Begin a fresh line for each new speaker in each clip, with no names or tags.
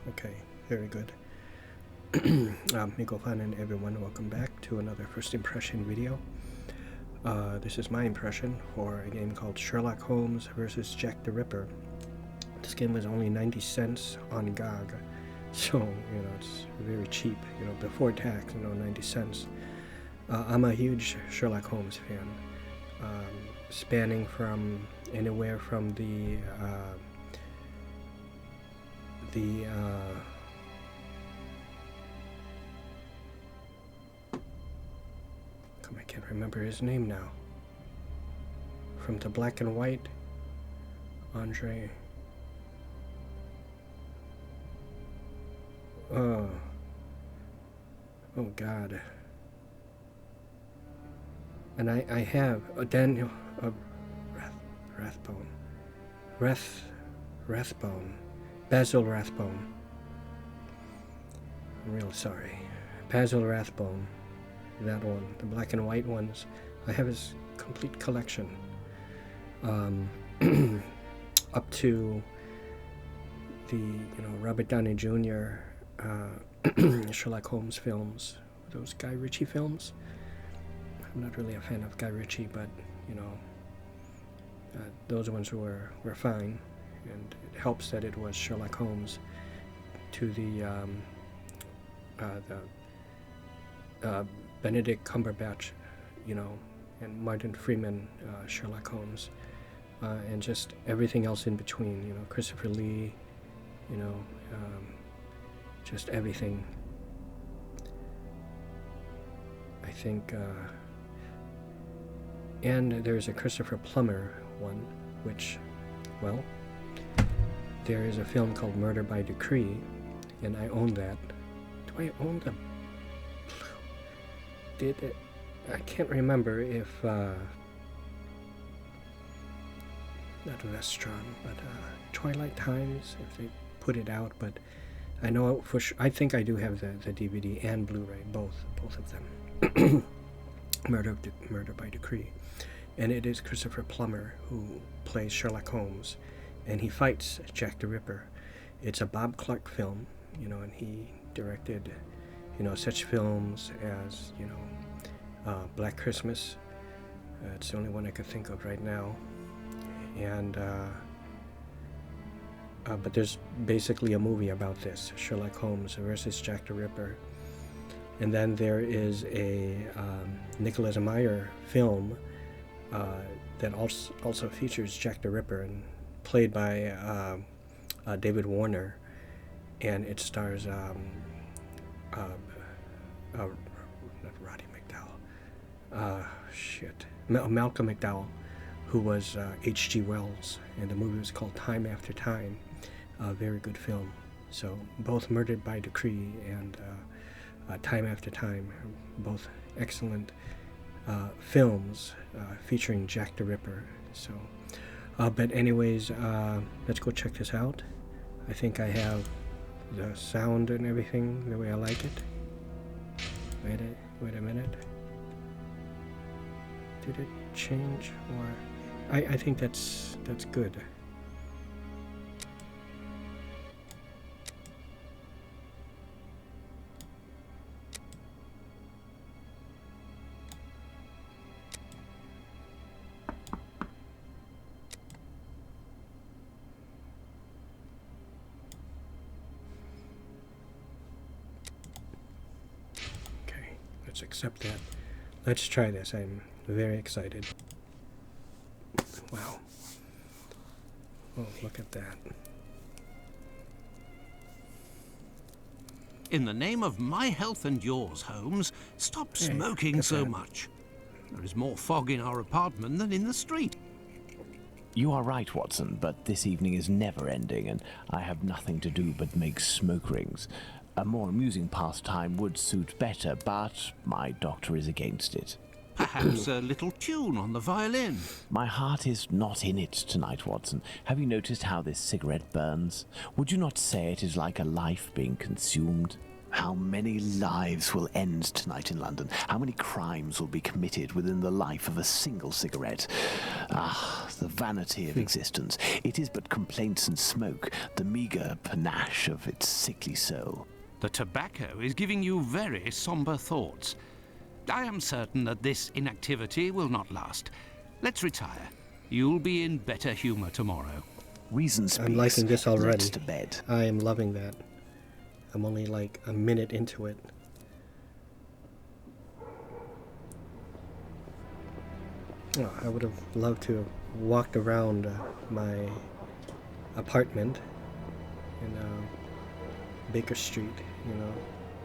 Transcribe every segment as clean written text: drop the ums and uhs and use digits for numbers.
Okay, very good. Miko Fan and everyone, welcome back to another first impression video. This is my impression for a game called Sherlock Holmes versus Jack the Ripper. This game was only 90 cents on GOG, so, you know, it's very cheap, you know, before tax, you know, 90 cents. I'm a huge Sherlock Holmes fan, spanning from anywhere from the I can't remember his name now. From the black and white, Andre. Oh God. And I have Daniel Rathbone, Basil Rathbone. I'm real sorry, Basil Rathbone. That one, the black and white ones. I have his complete collection, up to the Robert Downey Jr. Sherlock Holmes films, those Guy Ritchie films. I'm not really a fan of Guy Ritchie, but those ones were fine, and it helps that it was Sherlock Holmes to the Benedict Cumberbatch, and Martin Freeman Sherlock Holmes, and just everything else in between, Christopher Lee, just everything. I think, and there's a Christopher Plummer one, which, well, there is a film called Murder by Decree, and I own that. Do I own the... I can't remember if, not Vestron, but Twilight Times, if they put it out, but I know for sure, I think I do have the DVD and Blu-ray, both of them. Murder by Decree. And it is Christopher Plummer who plays Sherlock Holmes, and he fights Jack the Ripper. It's a Bob Clark film, and he directed such films as, Black Christmas. It's the only one I could think of right now. And, but there's basically a movie about this, Sherlock Holmes versus Jack the Ripper. And then there is a Nicholas Meyer film that also features Jack the Ripper, and played by David Warner. And it stars not Roddy McDowell, Malcolm McDowell, who was H.G. Wells, and the movie was called Time After Time. A very good film. So both Murdered by Decree and Time After Time, both excellent films featuring Jack the Ripper. So, but anyways, let's go check this out. I think I have the sound and everything the way I like it. Wait a minute. Did it change, or I think that's good. Let's accept that. Let's try this. I'm very excited. Wow. Oh, look at that.
In the name of my health and yours, Holmes, stop smoking so much. There is more fog in our apartment than in the street.
You are right, Watson, but this evening is never ending, and I have nothing to do but make smoke rings. A more amusing pastime would suit better, but my doctor is against it.
Perhaps a little tune on the violin.
My heart is not in it tonight, Watson. Have you noticed how this cigarette burns? Would you not say it is like a life being consumed? How many lives will end tonight in London? How many crimes will be committed within the life of a single cigarette? Ah, the vanity of existence. It is but complaints and smoke, the meagre panache of its sickly soul.
The tobacco is giving you very somber thoughts. I am certain that this inactivity will not last. Let's retire. You'll be in better humor tomorrow.
Reason speaks.
I'm liking this already.
Let's to bed.
I am loving that. I'm only like a minute into it. Oh, I would have loved to have walked around my apartment in Baker Street, you know.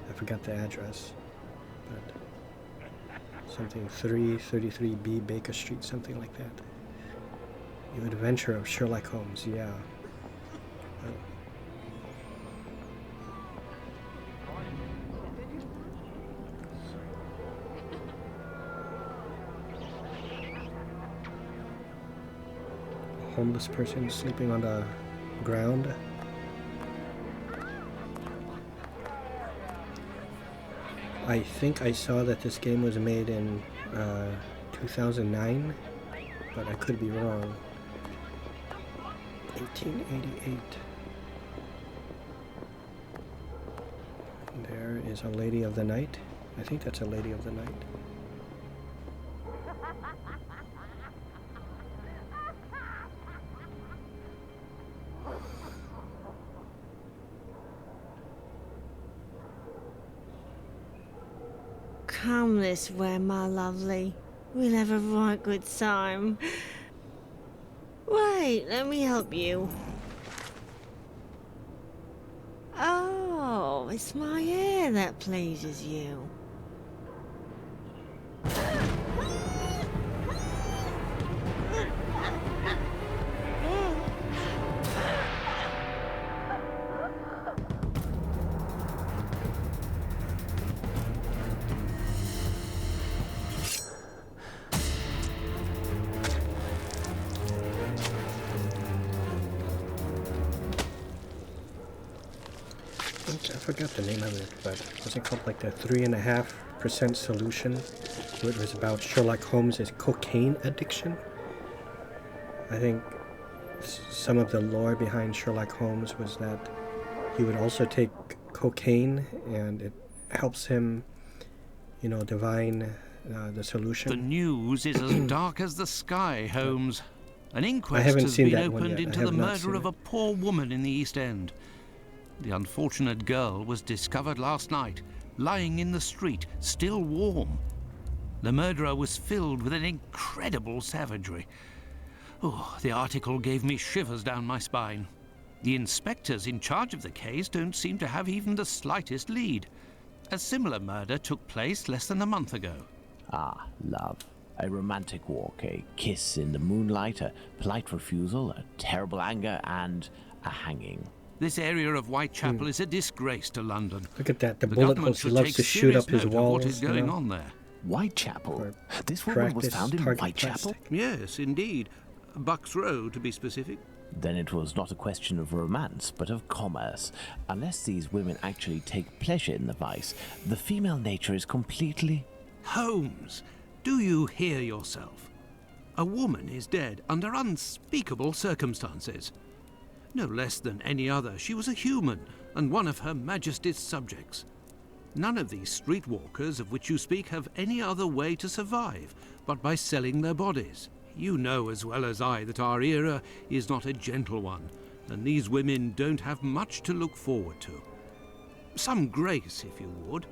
I forgot the address, but something 333B Baker Street, something like that. The Adventure of Sherlock Holmes, yeah. Homeless person sleeping on the ground. I think I saw that this game was made in 2009, but I could be wrong. 1888. There is a Lady of the Night. I think that's a Lady of the Night.
Come this way, my lovely. We'll have a right good time. Wait, let me help you. Oh, it's my hair that pleases you.
I forgot the name of it, but was it called like the 3.5% solution? It was about Sherlock Holmes' cocaine addiction. I think some of the lore behind Sherlock Holmes was that he would also take cocaine, and it helps him, you know, divine the solution.
The news is as dark as the sky, Holmes. An
I
inquest
haven't
has
seen
been
that one
opened
yet.
into
I
the
have not
murder
seen
of
it.
a poor woman in the East End. The unfortunate girl was discovered last night, lying in the street, still warm. The murderer was filled with an incredible savagery. Oh, the article gave me shivers down my spine. The inspectors in charge of the case don't seem to have even the slightest lead. A similar murder took place less than a month ago.
Ah, love. A romantic walk, a kiss in the moonlight, a polite refusal, a terrible anger, and a hanging.
This area of Whitechapel is a disgrace to London.
Look at that, the
The
bullet
government
holes. He
should
loves
take
to shoot up
serious
his
note of
walls.
what is
you
going
know?
on there.
Whitechapel?
Or
This woman was
practice
found in
target
Whitechapel?
plastic.
Yes, indeed. Bucks Row, to be specific.
Then it was not a question of romance, but of commerce. Unless these women actually take pleasure in the vice, the female nature is completely...
Holmes, do you hear yourself? A woman is dead under unspeakable circumstances. No less than any other, she was a human and one of Her Majesty's subjects. None of these streetwalkers of which you speak have any other way to survive but by selling their bodies. You know as well as I that our era is not a gentle one, and these women don't have much to look forward to. Some grace, if you would.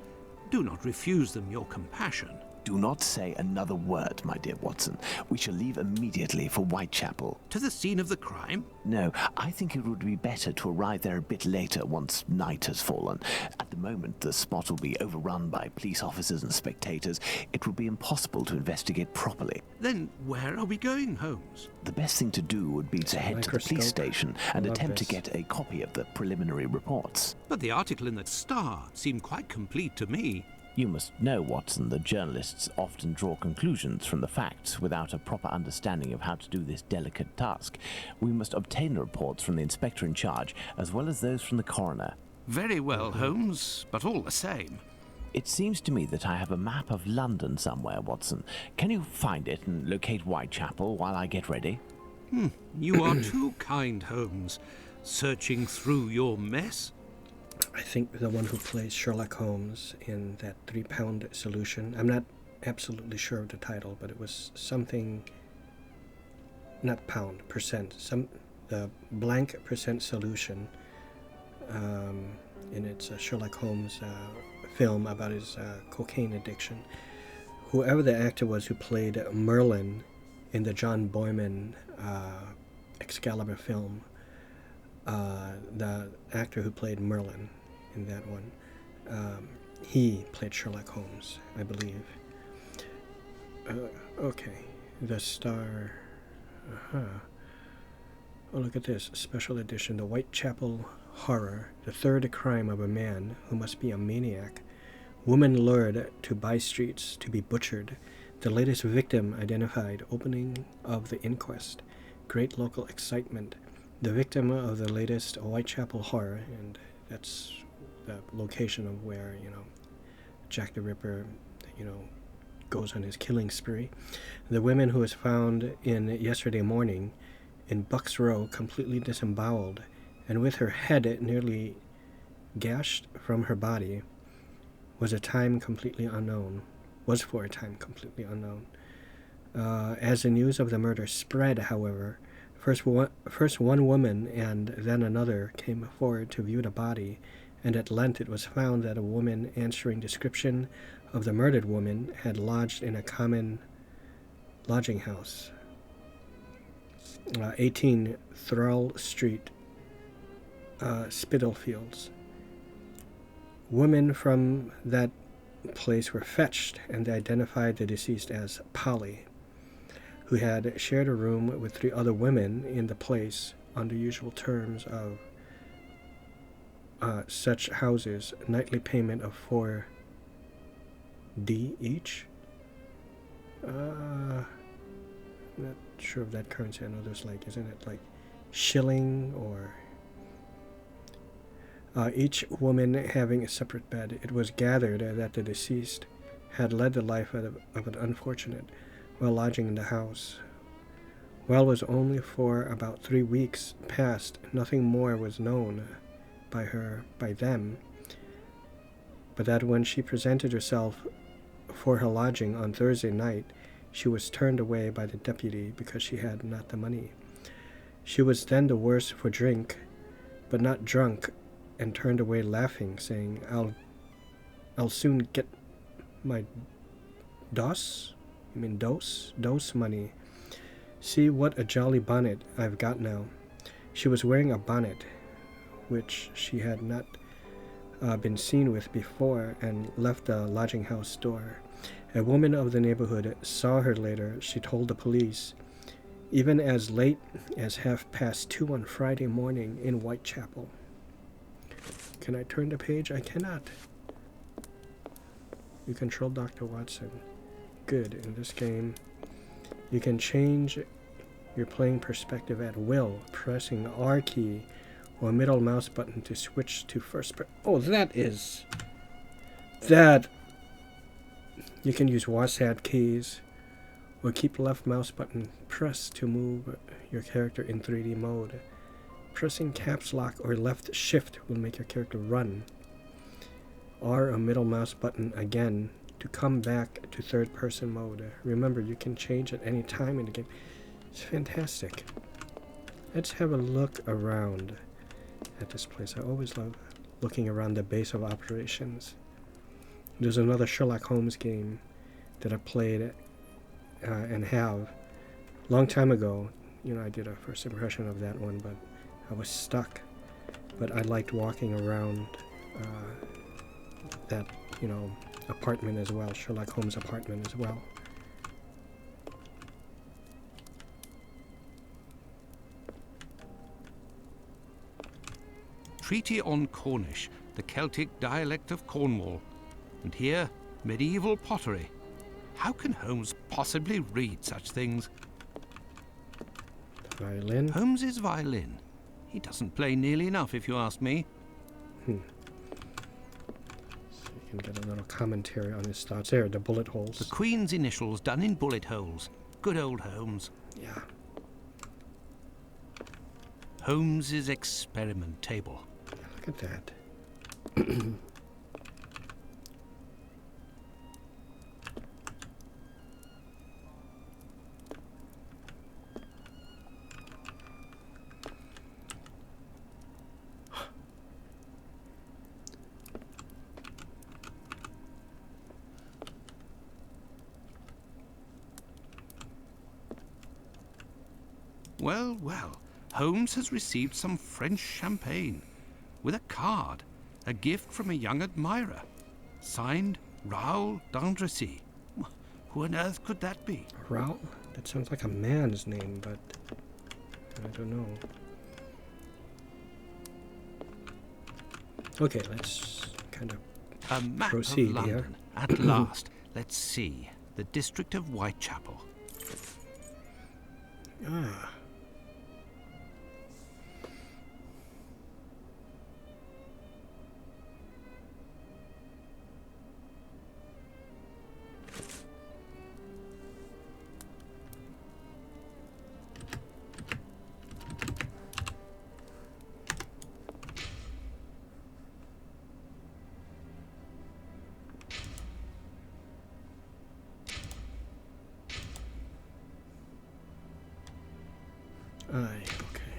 Do not refuse them your compassion.
Do not say another word, my dear Watson. We shall leave immediately for Whitechapel.
To the scene of the crime?
No, I think it would be better to arrive there a bit later once night has fallen. At the moment, the spot will be overrun by police officers and spectators. It would be impossible to investigate properly.
Then where are we going, Holmes?
The best thing to do would be to head to the police
Microscope.
station and
I love
attempt to
this.
get a copy of the preliminary reports.
But the article in the Star seemed quite complete to me.
You must know, Watson, that journalists often draw conclusions from the facts without a proper understanding of how to do this delicate task. We must obtain the reports from the inspector in charge, as well as those from the coroner.
Very well, Holmes, but all the same.
It seems to me that I have a map of London somewhere, Watson. Can you find it and locate Whitechapel while I get ready?
You are too kind, Holmes. Searching through your mess?
I think the one who plays Sherlock Holmes in that 3-pound solution, I'm not absolutely sure of the title, but it was something, not pound, percent, the blank percent solution, and it's a Sherlock Holmes film about his cocaine addiction. Whoever the actor was who played Merlin in the John Boyman Excalibur film, the actor who played Merlin in that one, he played Sherlock Holmes, I believe. Okay, the star. Oh, look at this special edition, the Whitechapel Horror, the third crime of a man who must be a maniac. Woman lured to by streets to be butchered. The latest victim identified. Opening of the inquest. Great local excitement. The victim of the latest Whitechapel Horror, and that's the location of where, Jack the Ripper, goes on his killing spree. The woman who was found in yesterday morning in Bucks Row, completely disemboweled and with her head nearly gashed from her body, was for a time completely unknown. As the news of the murder spread, however, first one woman and then another came forward to view the body, and at length it was found that a woman answering description of the murdered woman had lodged in a common lodging house, 18 Thrall Street, Spitalfields. Women from that place were fetched, and they identified the deceased as Polly, who had shared a room with 3 other women in the place on the usual terms of such houses, nightly payment of 4D each. Not sure of that currency. I know there's isn't it like shilling or each woman having a separate bed. It was gathered that the deceased had led the life of an unfortunate while lodging in the house. While it was only for about 3 weeks past, nothing more was known by them, but that when she presented herself for her lodging on Thursday night, she was turned away by the deputy because she had not the money. She was then the worse for drink, but not drunk, and turned away laughing, saying, I'll soon get my dose money. See what a jolly bonnet I've got now. She was wearing a bonnet which she had not been seen with before, and left the lodging house door. A woman of the neighborhood saw her later. She told the police, even as late as 2:30 on Friday morning in Whitechapel. Can I turn the page? I cannot. You control Dr. Watson. Good. In this game, you can change your playing perspective at will, pressing the R key or middle mouse button to switch to first person. Oh, that. You can use WASD keys or keep left mouse button pressed to move your character in 3D mode. Pressing caps lock or left shift will make your character run. R or middle mouse button again to come back to third person mode. Remember, you can change at any time in the game. It's fantastic. Let's have a look around at this place. I always love looking around the base of operations. There's another Sherlock Holmes game that I played and have long time ago. I did a first impression of that one, but I was stuck. But I liked walking around that, apartment as well, Sherlock Holmes apartment as well.
Treaty on Cornish, the Celtic dialect of Cornwall. And here, medieval pottery. How can Holmes possibly read such things?
Violin.
Holmes's violin. He doesn't play nearly enough, if you ask me.
can get a little commentary on his thoughts. There, the bullet holes.
The Queen's initials done in bullet holes. Good old Holmes.
Yeah.
Holmes's experiment table.
Look at that.
Well, well, Holmes has received some French champagne with a card, a gift from a young admirer, signed Raoul d'Andrecy. Who on earth could that be?
Raoul? That sounds like a man's name, but I don't know. Okay, let's kind of
A map
proceed
of London.
here.
At last. Let's see. The district of Whitechapel.
Ah. Aye, okay.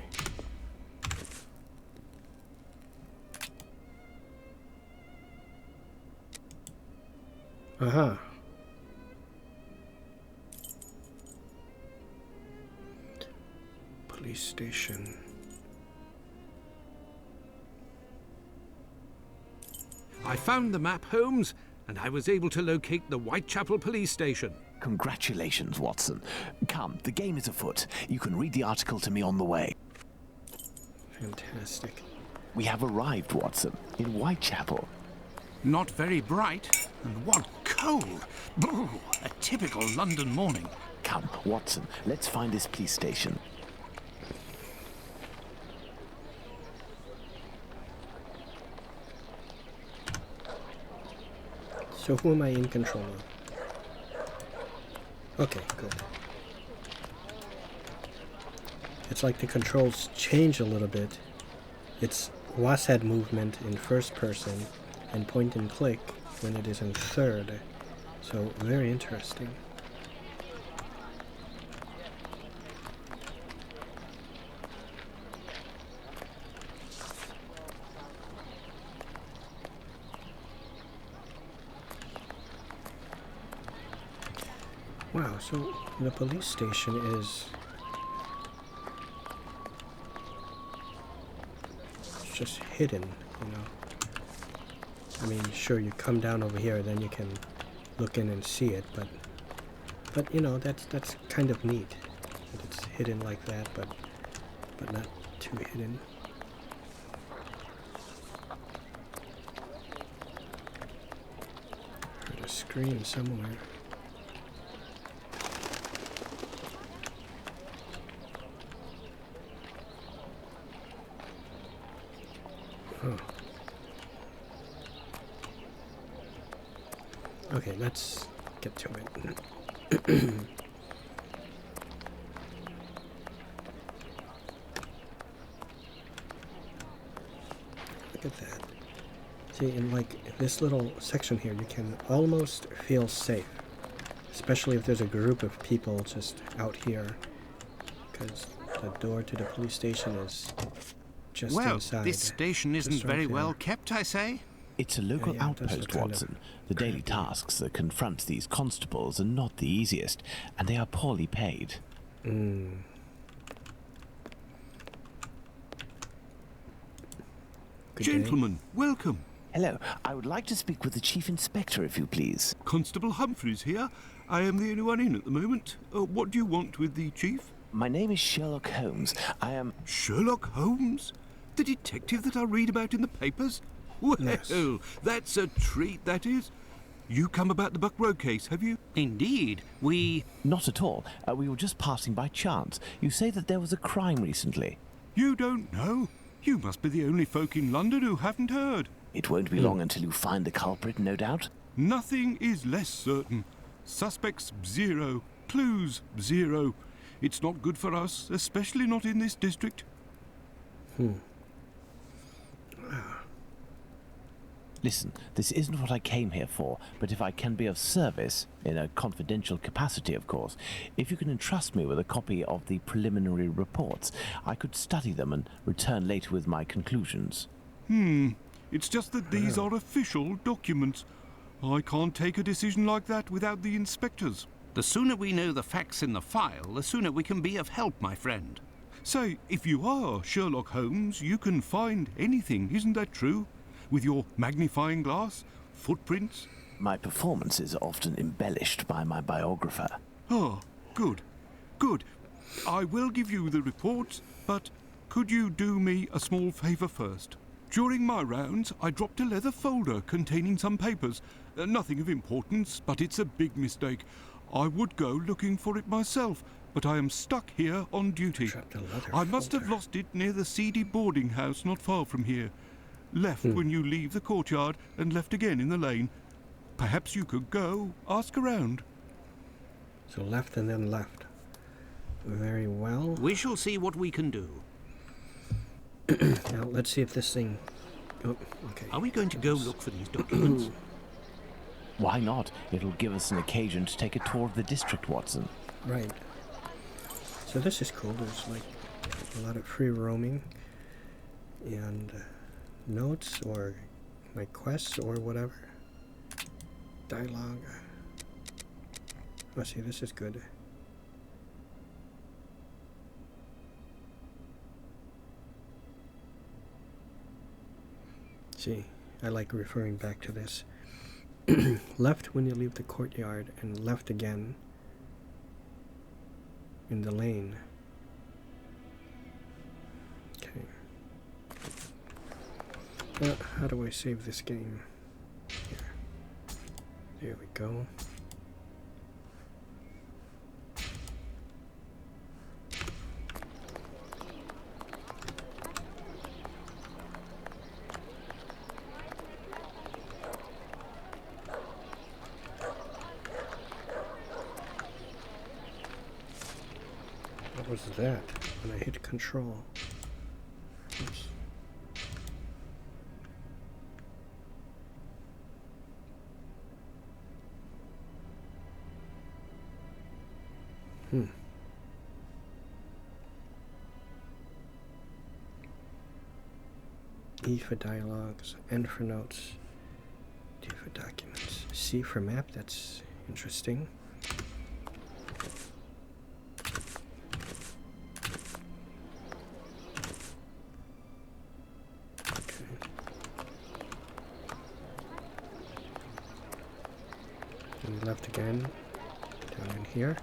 Aha. Police station.
I found the map, Holmes, and I was able to locate the Whitechapel police station.
Congratulations, Watson. Come, the game is afoot. You can read the article to me on the way.
Fantastic.
We have arrived, Watson, in Whitechapel.
Not very bright, and what cold! Brr, a typical London morning.
Come, Watson, let's find this police station.
So who am I in control of? Okay, good. It's like the controls change a little bit. It's WASD movement in first person and point and click when it is in third. So very interesting. Wow, so the police station is just hidden, you know. I mean, sure, you come down over here, then you can look in and see it, but you know, that's kind of neat that it's hidden like that, but not too hidden. Heard a scream somewhere. Huh. Okay, let's get to it. Look at that. See, in like this little section here, you can almost feel safe, especially if there's a group of people just out here, because the door to the police station is just
Well,
inside.
this station isn't
just right
very
there.
well kept, I say.
It's a local
Yeah, it does
outpost,
look kind of
Watson. The daily tasks that confront these constables are not the easiest, and they are poorly paid.
Mm. Good day.
Gentlemen, welcome.
Hello, I would like to speak with the Chief Inspector, if you please.
Constable Humphreys here. I am the only one in at the moment. What do you want with the chief?
My name is Sherlock Holmes. I am...
Sherlock Holmes? The detective that I read about in the papers? Well,
Yes.
that's a treat, that is. You come about the Buck Road case, have you? Indeed. We...
Not at all. We were just passing by chance. You say that there was a crime recently.
You don't know? You must be the only folk in London who haven't heard.
It won't be long until you find the culprit, no doubt.
Nothing is less certain. Suspects 0, clues 0. It's not good for us, especially not in this district.
Listen, this isn't what I came here for, but if I can be of service, in a confidential capacity, of course, if you can entrust me with a copy of the preliminary reports, I could study them and return later with my conclusions.
It's just that these are official documents. I can't take a decision like that without the inspectors.
The sooner we know the facts in the file, the sooner we can be of help, my friend.
Say, if you are Sherlock Holmes, you can find anything, isn't that true? With your magnifying glass, footprints.
My performance is often embellished by my biographer.
Ah, good. Good. I will give you the reports, but could you do me a small favour first? During my rounds, I dropped a leather folder containing some papers. Nothing of importance, but it's a big mistake. I would go looking for it myself, but I am stuck here on duty. I must have lost it near the seedy boarding house not far from here. Left when you leave the courtyard and left again in the lane. Perhaps you could go, ask around.
So left and then left. Very well.
We shall see what we can do.
Now let's see if this thing... Oh, okay.
Are we going to go look for these documents?
Why not? It'll give us an occasion to take a tour of the district, Watson.
Right. So this is cool. There's like a lot of free roaming and notes or like quests or whatever. Dialogue. Let's see, this is good. See, I like referring back to this. Left when you leave the courtyard and left again in the lane. Okay. How do I save this game? Here. There we go. What was that when I hit control? Oops. E for dialogues, N for notes, D for documents, C for map. That's interesting. And left again, down in here.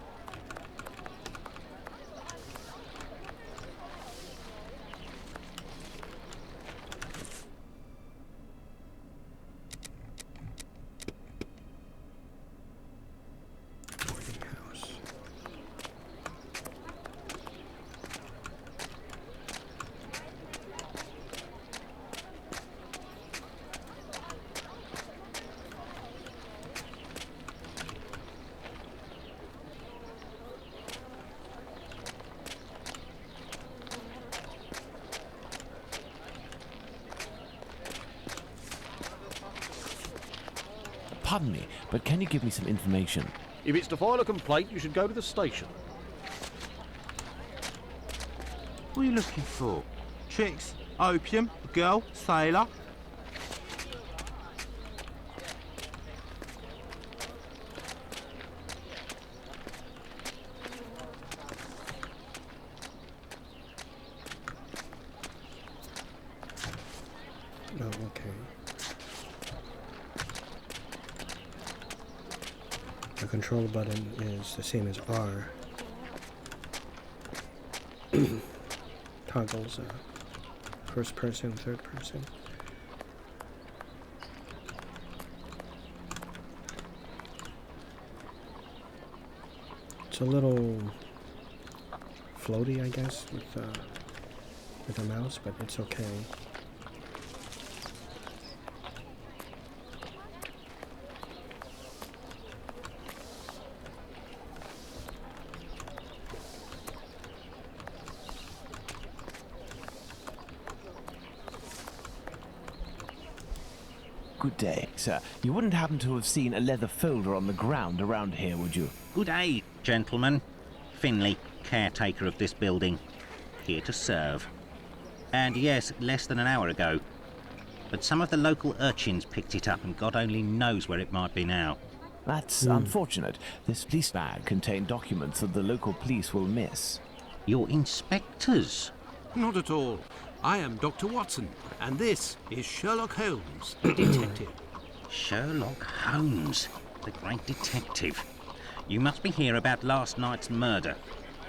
Boarding house.
Pardon me, but can you give me some information?
If it's to file a complaint, you should go to the station.
What are you looking for? Chicks? Opium? A girl? Sailor?
Oh, okay. The control button is the same as R. Toggles first person, third person. It's a little floaty, I guess, with a mouse, but it's okay.
Good day, sir. You wouldn't happen to have seen a leather folder on the ground around here, would you?
Good day, gentlemen. Finley, caretaker of this building. Here to serve. And yes, less than an hour ago. But some of the local urchins picked it up and God only knows where it might be now.
That's unfortunate. This police bag contained documents that the local police will miss.
You're inspectors?
Not at all. I am Dr. Watson, and this is Sherlock Holmes, the detective.
Sherlock Holmes, the great detective. You must be here about last night's murder.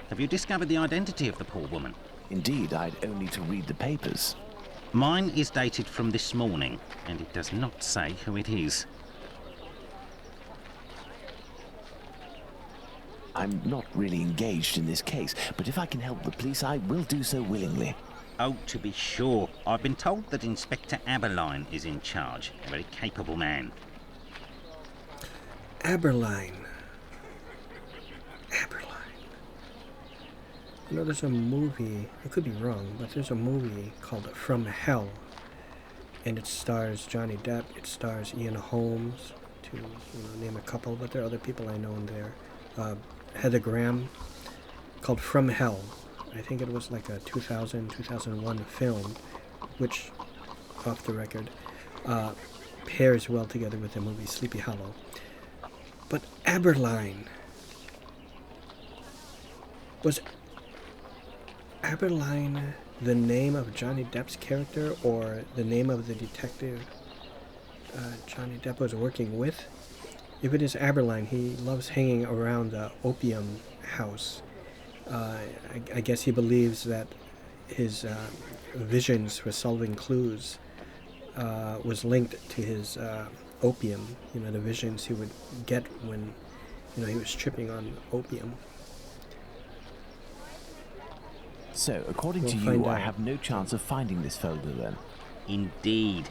Have you discovered the identity of the poor woman?
Indeed, I'd only to read the papers.
Mine is dated from this morning, and it does not say who it is.
I'm not really engaged in this case, but if I can help the police, I will do so willingly.
Oh, to be sure. I've been told that Inspector Aberline is in charge. A very capable man.
Aberline. You know, there's a movie, I could be wrong, but there's a movie called From Hell. And it stars Johnny Depp, it stars Ian Holmes, to name a couple, but there are other people I know in there. Heather Graham, called From Hell. I think it was like a 2001 film, which, off the record, pairs well together with the movie Sleepy Hollow. But Aberline. Was Aberline the name of Johnny Depp's character, or the name of the detective Johnny Depp was working with? If it is Aberline, he loves hanging around the opium house. I guess he believes that his visions for solving clues was linked to his opium. You know, the visions he would get when he was tripping on opium.
So, according to you, I have no chance of finding this folder then?
Indeed.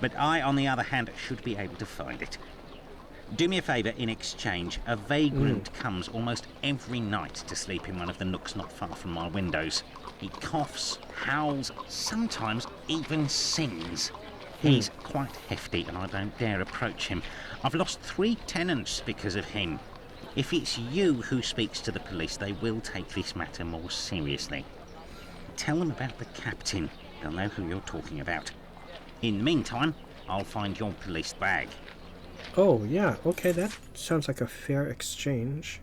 But I, on the other hand, should be able to find it. Do me a favour in exchange. A vagrant comes almost every night to sleep in one of the nooks not far from my windows. He coughs, howls, sometimes even sings. He's quite hefty and I don't dare approach him. I've lost 3 tenants because of him. If it's you who speaks to the police, they will take this matter more seriously. Tell them about the captain. They'll know who you're talking about. In the meantime, I'll find your police bag.
Oh, yeah. Okay, that sounds like a fair exchange.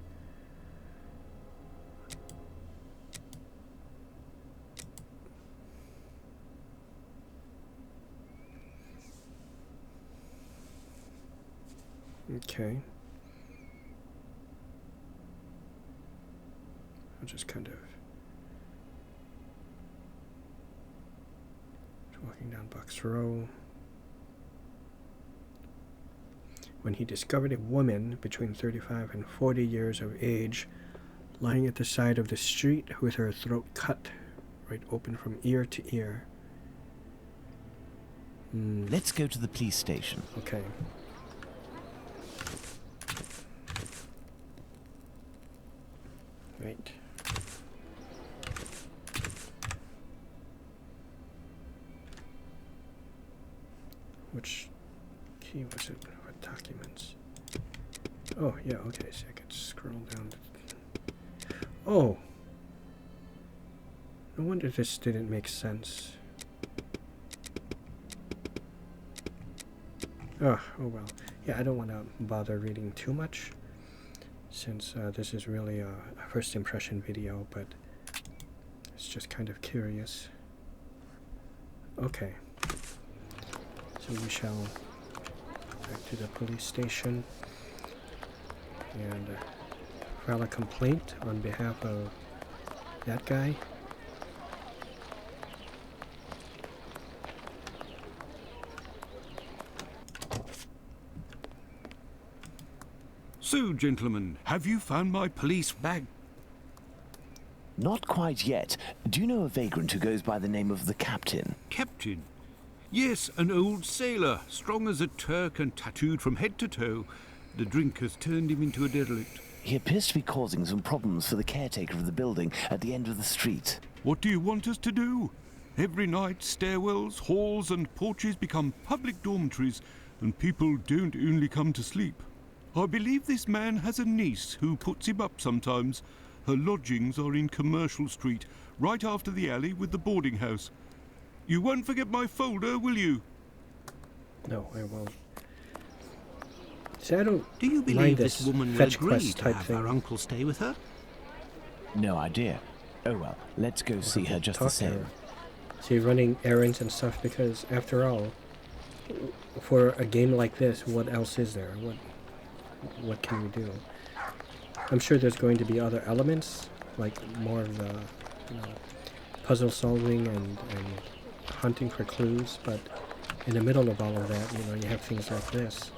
Okay. I'll just kind of... walking down Bucks Row. When he discovered a woman between 35 and 40 years of age lying at the side of the street with her throat cut right open from ear to ear.
Let's go to the police station.
Okay. Right. Which key was it? What documents? Oh, yeah, okay, so I could scroll down. Oh! No wonder this didn't make sense. Oh well. Yeah, I don't want to bother reading too much, since this is really a first impression video, but it's just kind of curious. Okay. So we shall back to the police station and file a complaint on behalf of that guy.
So, gentlemen, have you found my police bag?
Not quite yet. Do you know a vagrant who goes by the name of the Captain?
Captain? Yes, an old sailor, strong as a Turk and tattooed from head to toe. The drink has turned him into a derelict.
He appears to be causing some problems for the caretaker of the building at the end of the street.
What do you want us to do? Every night, stairwells, halls and porches become public dormitories, and people don't only come to sleep. I believe this man has a niece who puts him up sometimes. Her lodgings are in Commercial Street, right after the alley with the boarding house. You won't forget my folder, will you?
No, I won't. See, I don't
Do you
mind
believe
this
this woman will
fetch
agree
quest
to
type
have
thing.
her uncle stay with her?
No idea. Oh well, let's go see her just the
Talk to
same.
her. See, running errands and stuff, because after all, for a game like this, what else is there? What can we do? I'm sure there's going to be other elements, like more of the, puzzle solving and hunting for clues, but in the middle of all of that, you have things like this.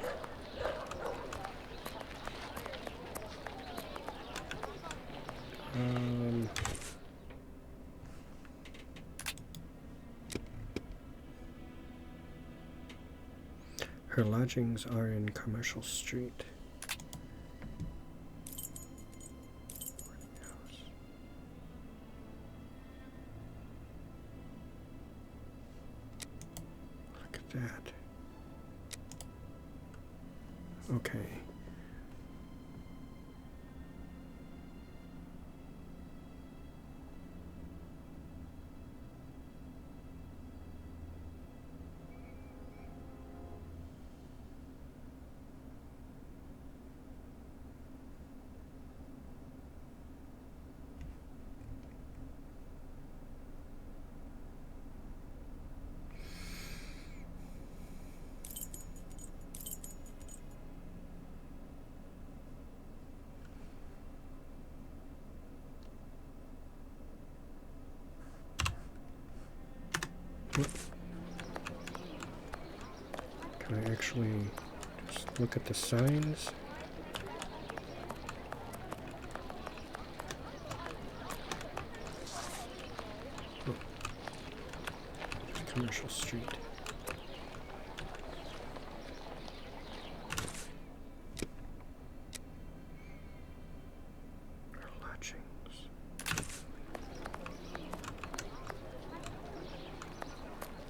Her lodgings are in Commercial Street. Look at that. Okay. Can I actually just look at the signs? Oh. Commercial Street.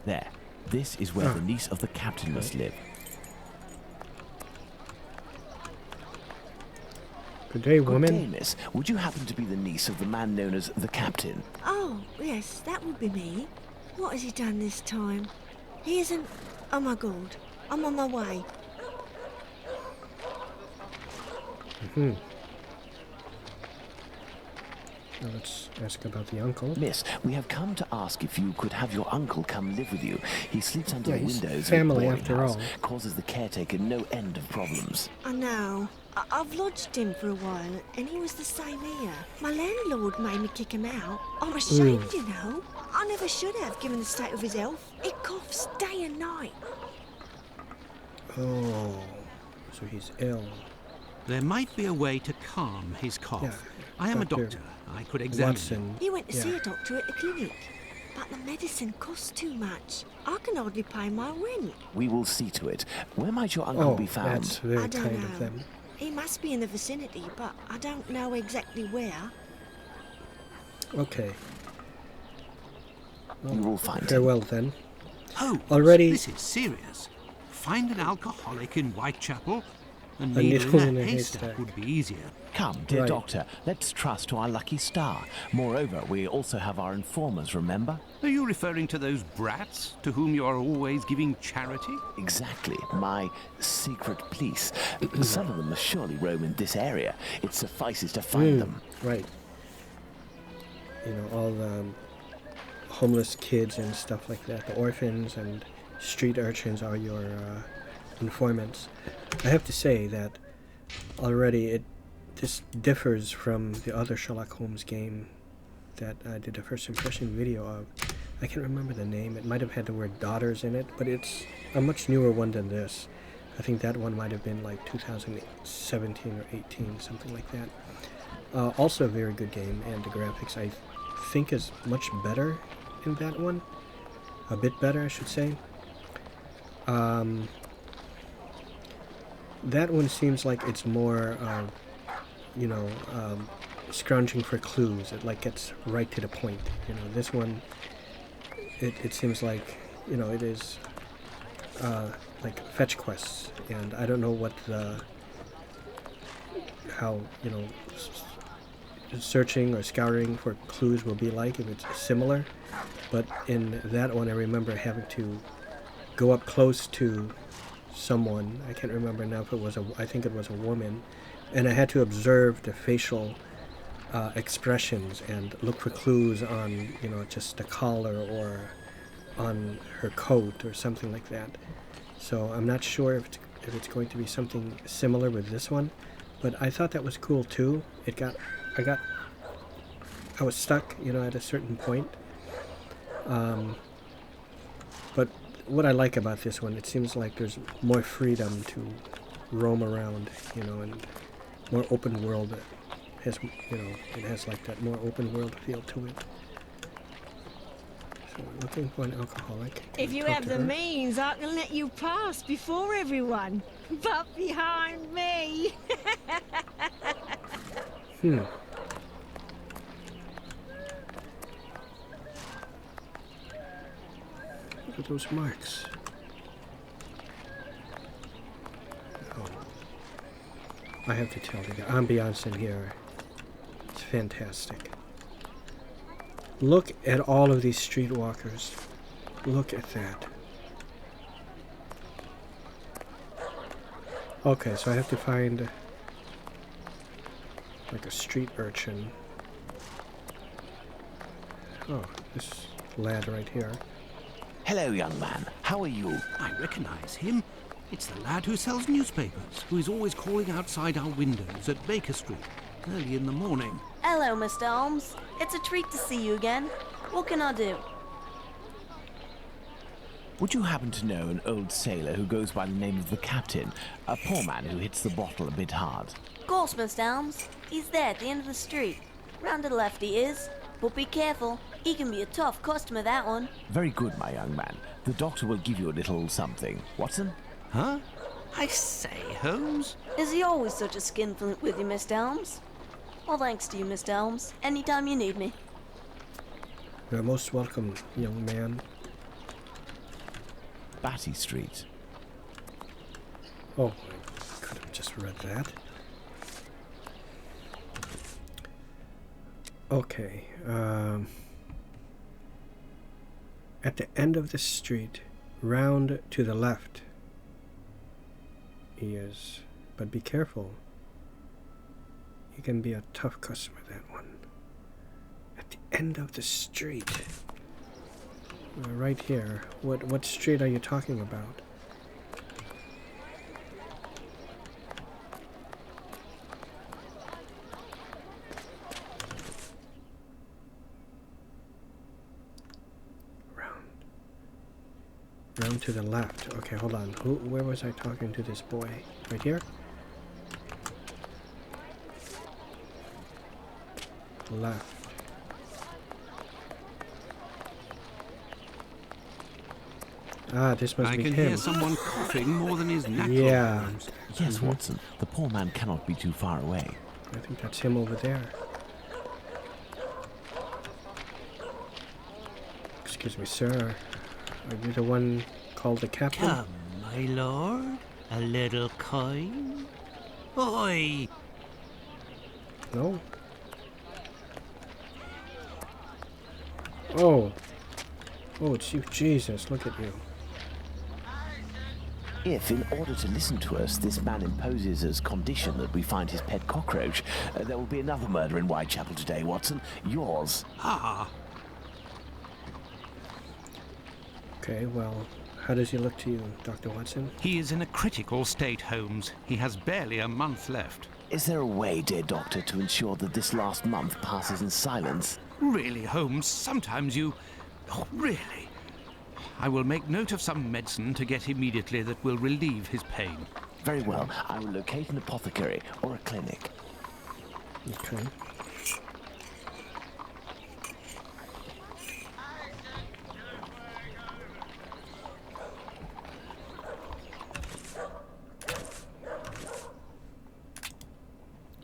There. This is where the niece of the captain must live.
Good day,
Good
woman.
day, miss. Would you happen to be the niece of the man known as the captain?
Oh, yes, that would be me. What has he done this time? He isn't... Oh my God, I'm on my way.
Now let's ask about the uncle.
Miss, we have come to ask if you could have your uncle come live with you. He sleeps under the
he's
windows
family
of the boarding
after
house,
all.
causes the caretaker no end of problems.
I know. I've lodged him for a while, and he was the same here. My landlord made me kick him out. I'm ashamed, you know. I never should have, given the state of his health. He coughs day and night.
Oh, so he's ill.
There might be a way to calm his cough.
Yeah,
I am a
Dr.
doctor. I could examine him.
Watson.
He went to see a doctor at the clinic, but the medicine costs too much. I can hardly pay my rent.
We will see to it. Where might your uncle be found?
That's very
I don't
kind
know.
of them.
He must be in the vicinity, but I don't know exactly where.
Okay.
We will find him.
Farewell then.
Oh,
Already-
this is serious. Find an alcoholic in Whitechapel, and
A
needle
needle
in
in
a
a
haystack
haystack.
would be easier.
Come, dear
Right.
doctor, let's trust to our lucky star. Moreover, we also have our informers, remember?
Are you referring to those brats to whom you are always giving charity?
Exactly, my secret police. Some of them must surely roam in this area. It suffices to find them.
Right. All the homeless kids and stuff like that. The orphans and street urchins are your informants. I have to say that already this differs from the other Sherlock Holmes game that I did a first impression video of. I can't remember the name. It might have had the word daughters in it, but it's a much newer one than this. I think that one might have been like 2017 or 18, something like that. Also a very good game, and the graphics I think is much better in that one. A bit better, I should say. That one seems like it's more, scrounging for clues. It like gets right to the point. This one, it seems like, it is like fetch quests, and I don't know what how searching or scouring for clues will be like, if it's similar. But in that one, I remember having to go up close to someone. I can't remember now if it was I think it was a woman, and I had to observe the facial expressions and look for clues on, just the collar or on her coat or something like that. So I'm not sure if it's going to be something similar with this one, but I thought that was cool too. I was stuck, at a certain point. But what I like about this one, it seems like there's more freedom to roam around, and more open world. It has like that more open world feel to it. So looking for an alcoholic.
If you have the means, I can let you pass before everyone. But behind me.
Look at those marks. Oh. I have to tell you, the ambiance in here, it's fantastic. Look at all of these streetwalkers. Look at that. Okay, so I have to find like a street urchin. Oh, this lad right here.
Hello, young man. How are you?
I recognize him. It's the lad who sells newspapers, who is always calling outside our windows at Baker Street early in the morning.
Hello, Mr. Holmes. It's a treat to see you again. What can I do?
Would you happen to know an old sailor who goes by the name of the Captain? A poor man who hits the bottle a bit hard.
Of course, Mr. Holmes. He's there at the end of the street. Round to the left he is. But be careful. He can be a tough customer, that one.
Very good, my young man. The doctor will give you a little something. Watson?
Huh? I say, Holmes?
Is he always such a skinflint with you, Mr. Holmes? Well, thanks to you, Mr. Holmes. Anytime you need me.
You're most welcome, young man.
Batty Street.
Oh, I could have just read that. Okay, at the end of the street, round to the left, he is, but be careful. He can be a tough customer, that one. At the end of the street. Right here. What street are you talking about? Round to the left. Okay, hold on. Where was I talking to this boy? Right here? Left. Ah, this must be him.
I can hear someone coughing more than is natural.
Yeah.
Yes, Watson. The poor man cannot be too far away.
I think that's him over there. Excuse me, sir. Are you the one called the captain?
Come, my lord. A little coin. Oi!
No? Oh. Oh, it's you. Jesus, look at you.
If, in order to listen to us, this man imposes as condition that we find his pet cockroach, there will be another murder in Whitechapel today, Watson. Yours.
Ah.
Okay, well, how does he look to you, Dr. Watson?
He is in a critical state, Holmes. He has barely a month left.
Is there a way, dear doctor, to ensure that this last month passes in silence?
Really, Holmes, sometimes you... Oh, really? I will make note of some medicine to get immediately that will relieve his pain.
Very well. I will locate an apothecary or a clinic.
Okay.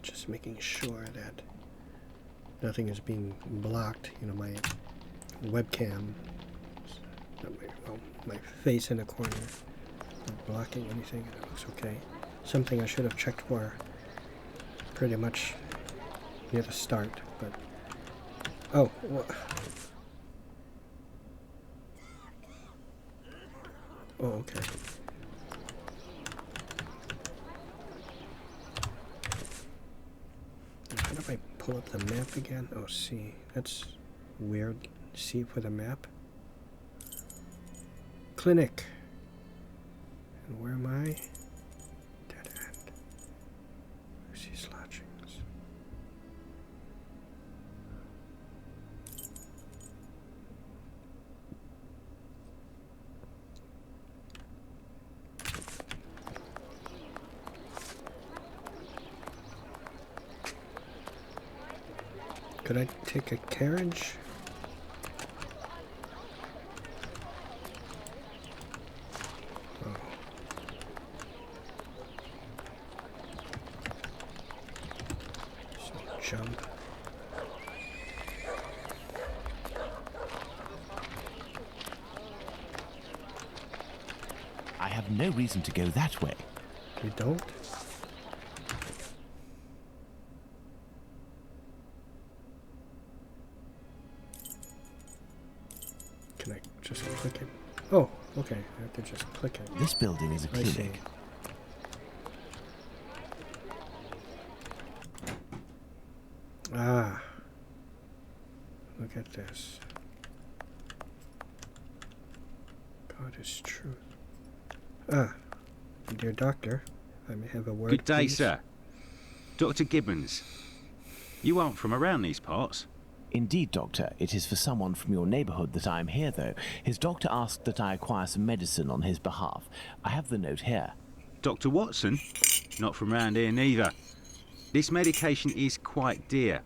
Just making sure that nothing is being blocked. You know, my webcam, my face in a corner. Not blocking anything. It looks okay. Something I should have checked for pretty much near the start, but... Oh, oh, okay. How do I pull up the map again? Oh, C. That's weird. C for the map. Clinic. And where am I? Dead end. Lucy's lodgings. Could I take a carriage? Oh. So jump.
I have no reason to go that way.
You don't? Can I just click it? Oh, okay. I have to just click it.
This building is a
I see.
clinic.
Ah. Look at this. God is truth. Ah. Dear doctor, I may have a word.
Good day,
please?
sir. Dr. Gibbons. You aren't from around these parts.
Indeed, Doctor. It is for someone from your neighborhood that I am here, though. His doctor asked that I acquire some medicine on his behalf. I have the note here.
Dr. Watson? Not from round here neither. This medication is quite dear.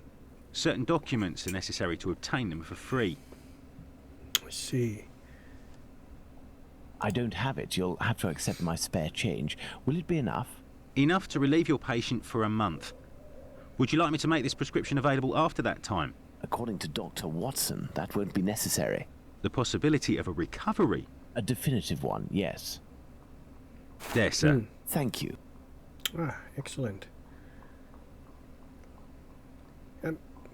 Certain documents are necessary to obtain them for free.
I see.
I don't have it. You'll have to accept my spare change. Will it be enough?
Enough to relieve your patient for a month. Would you like me to make this prescription available after that time?
According to Dr. Watson, that won't be necessary.
The possibility of a recovery?
A definitive one, yes.
There, sir.
Thank you.
Ah, excellent.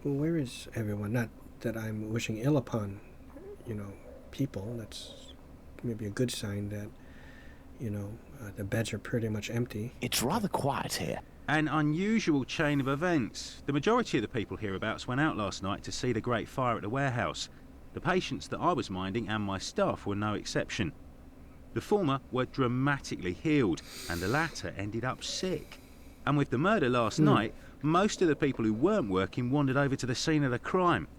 Where is everyone? Not that I'm wishing ill upon, people. That's maybe a good sign that, the beds are pretty much empty.
It's rather quiet here.
An unusual chain of events. The majority of the people hereabouts went out last night to see the great fire at the warehouse. The patients that I was minding and my staff were no exception. The former were dramatically healed, and the latter ended up sick. And with the murder last night, most of the people who weren't working wandered over to the scene of the crime.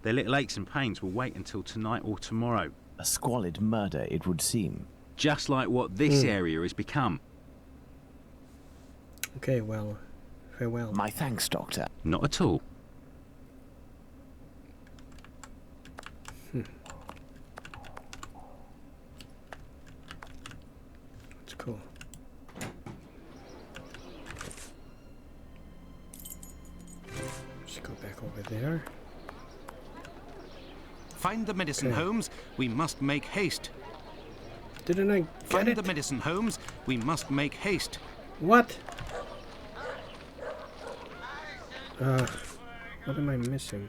Their little aches and pains will wait until tonight or tomorrow.
A squalid murder, it would seem.
Just like what this area has become.
Okay, well, farewell.
My thanks, Doctor.
Not at all.
That's cool. Just go back over there.
Find the medicine, Holmes. We must make haste.
Didn't I
Find
get
the
it?
medicine, Holmes. We must make haste.
What? What am I missing?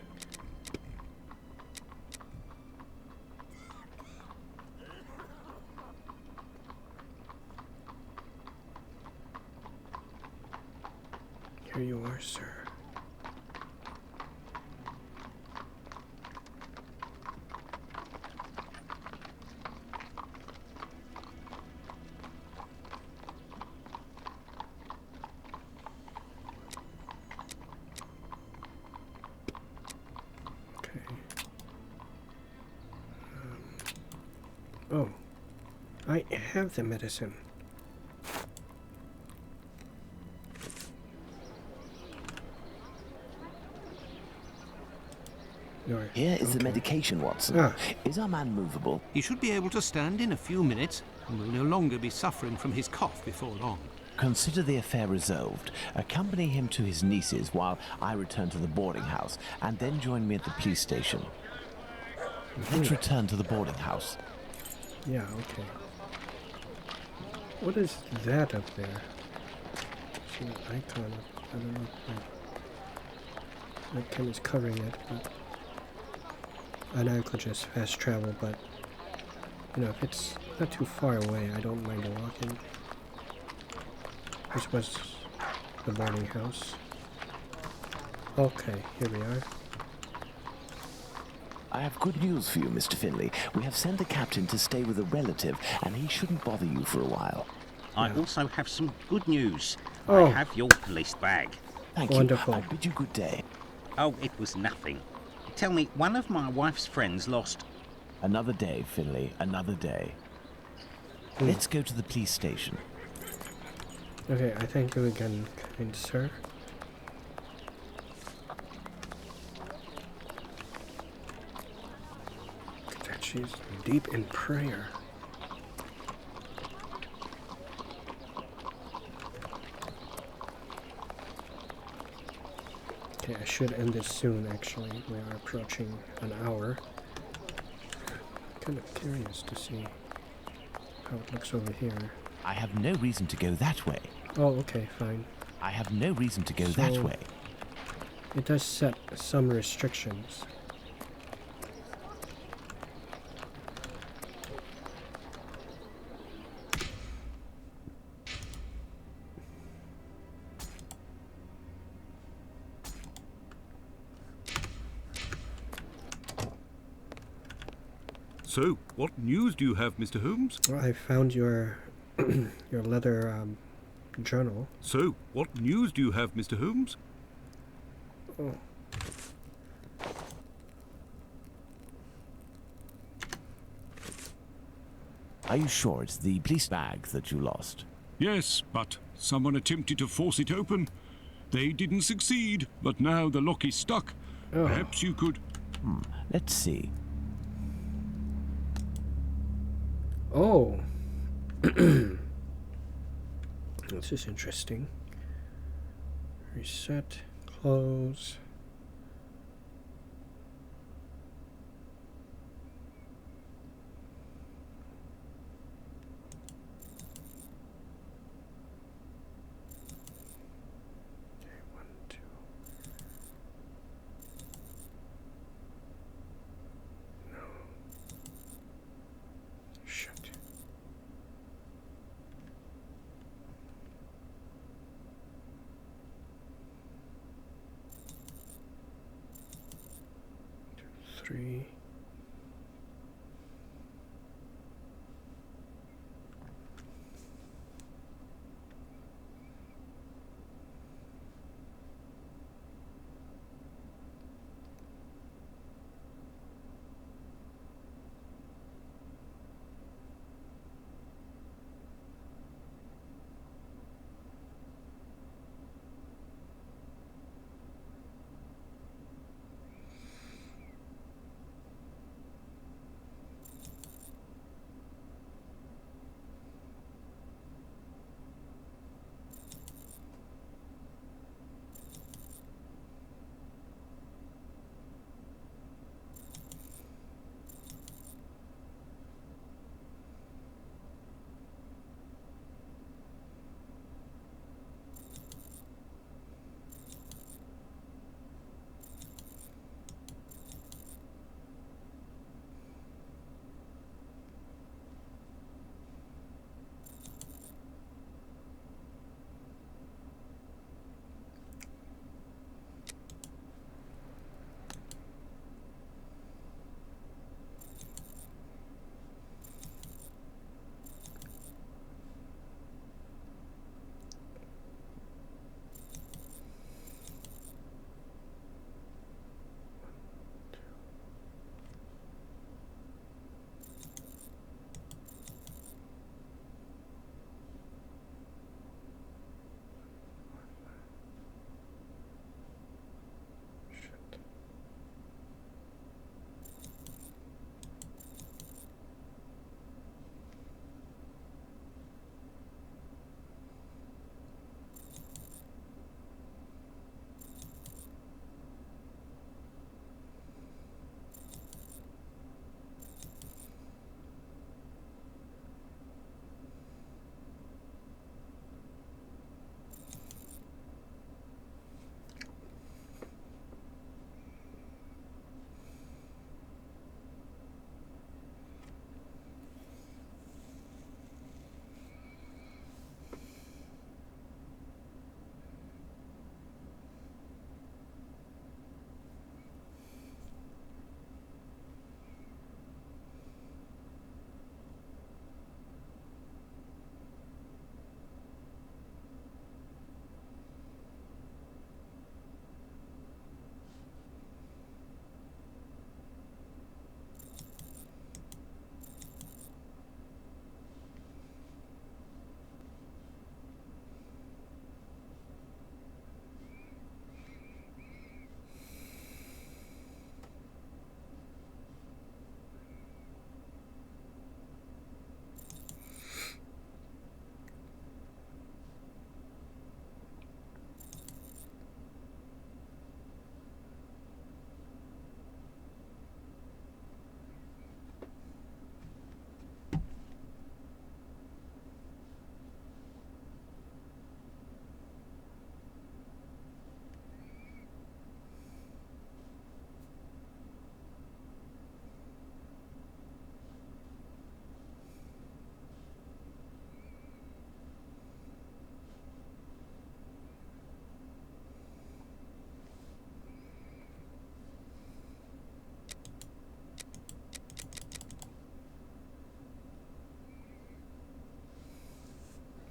Here you are, sir. Okay. Oh, I have the medicine.
Here is the medication, Watson.
Ah.
Is our man movable?
He should be able to stand in a few minutes and will no longer be suffering from his cough before long.
Consider the affair resolved. Accompany him to his niece's while I return to the boarding house, and then join me at the police station. Let's return to the boarding house.
Yeah, okay. What is that up there? It's an icon. I don't know. That kind is covering it, but I know I could just fast travel, but you know, if it's not too far away, I don't mind walking. This was the boarding house. Okay, here we are.
I have good news for you, Mr. Finley. We have sent the captain to stay with a relative, and he shouldn't bother you for a while.
I also have some good news.
Oh.
I have your police bag.
Thank
Wonderful.
you. I bid you good day.
Oh, it was nothing. Tell me, one of my wife's friends lost...
Another day, Finley, another day. Let's go to the police station.
Okay, I thank you again, kind sir. Look at that, she's deep in prayer. Okay, I should end this soon, actually. We are approaching an hour. Kind of curious to see how it looks over here.
I have no reason to go that way.
Oh, okay, fine.
I have no reason to go that way.
It does set some restrictions.
So, what news do you have, Mr. Holmes?
Well, I found your your leather journal.
So, what news do you have, Mr. Holmes?
Oh.
Are you sure it's the police bag that you lost?
Yes, but someone attempted to force it open. They didn't succeed, but now the lock is stuck.
Oh.
Perhaps you could...
Let's see.
Oh. This is interesting. Reset, close. Okay, 1, 2. No. Shit. Three.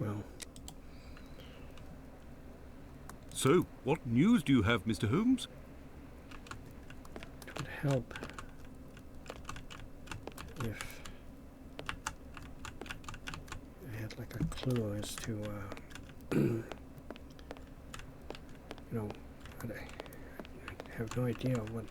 well.
So, what news do you have, Mr. Holmes?
It would help if I had like a clue as to, you know, I have no idea what.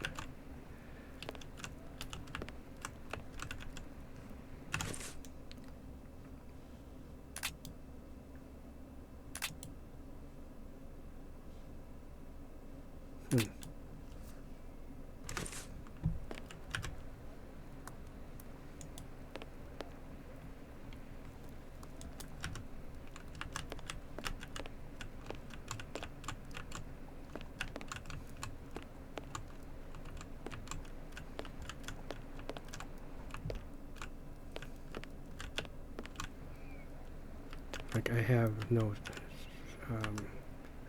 Like I have no,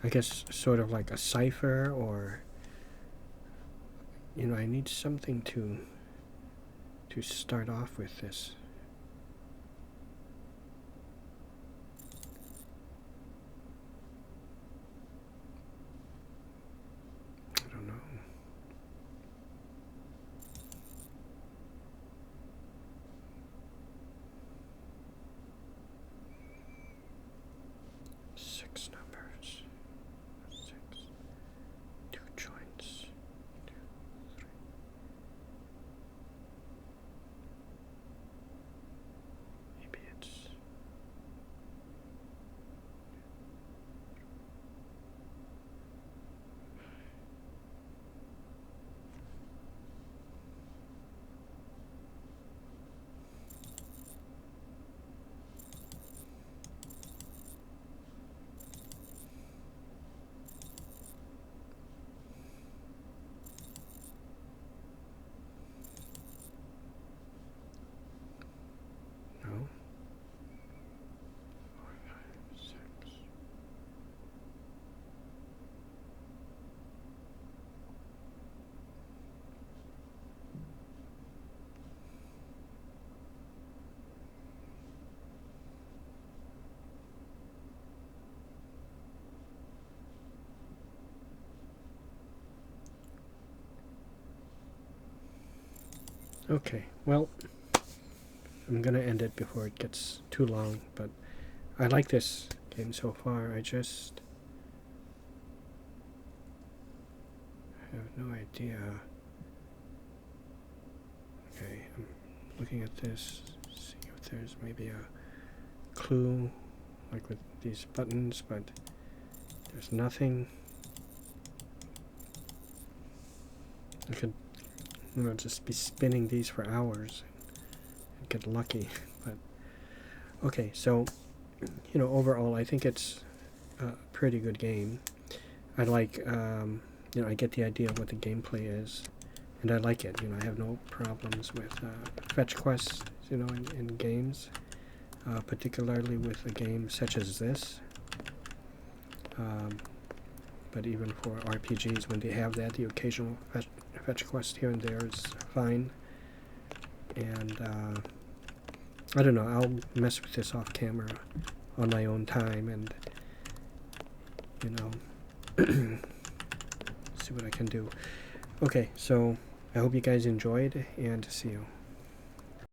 I guess sort of like a cipher, or, you know, I need something to start off with this. I don't know. Six numbers. Six. Two joints. Two, three. Maybe it's. No. 4, 5, 6. Okay, well, I'm gonna end it before it gets too long, but I like this game so far. I just have no idea. Okay, I'm looking at this, see if there's maybe a clue, like with these buttons, but there's nothing. I could, you know, just be spinning these for hours and get lucky, but okay, so, you know, overall I think it's a pretty good game. I like, you know, I get the idea of what the gameplay is, and I like it. You know, I have no problems with fetch quests, you know, in games, particularly with a game such as this. But even for RPGs, when they have that, the occasional fetch quest here and there is fine. And I don't know, I'll mess with this off camera on my own time and, you know, see what I can do. Okay, so I hope you guys enjoyed, and see you.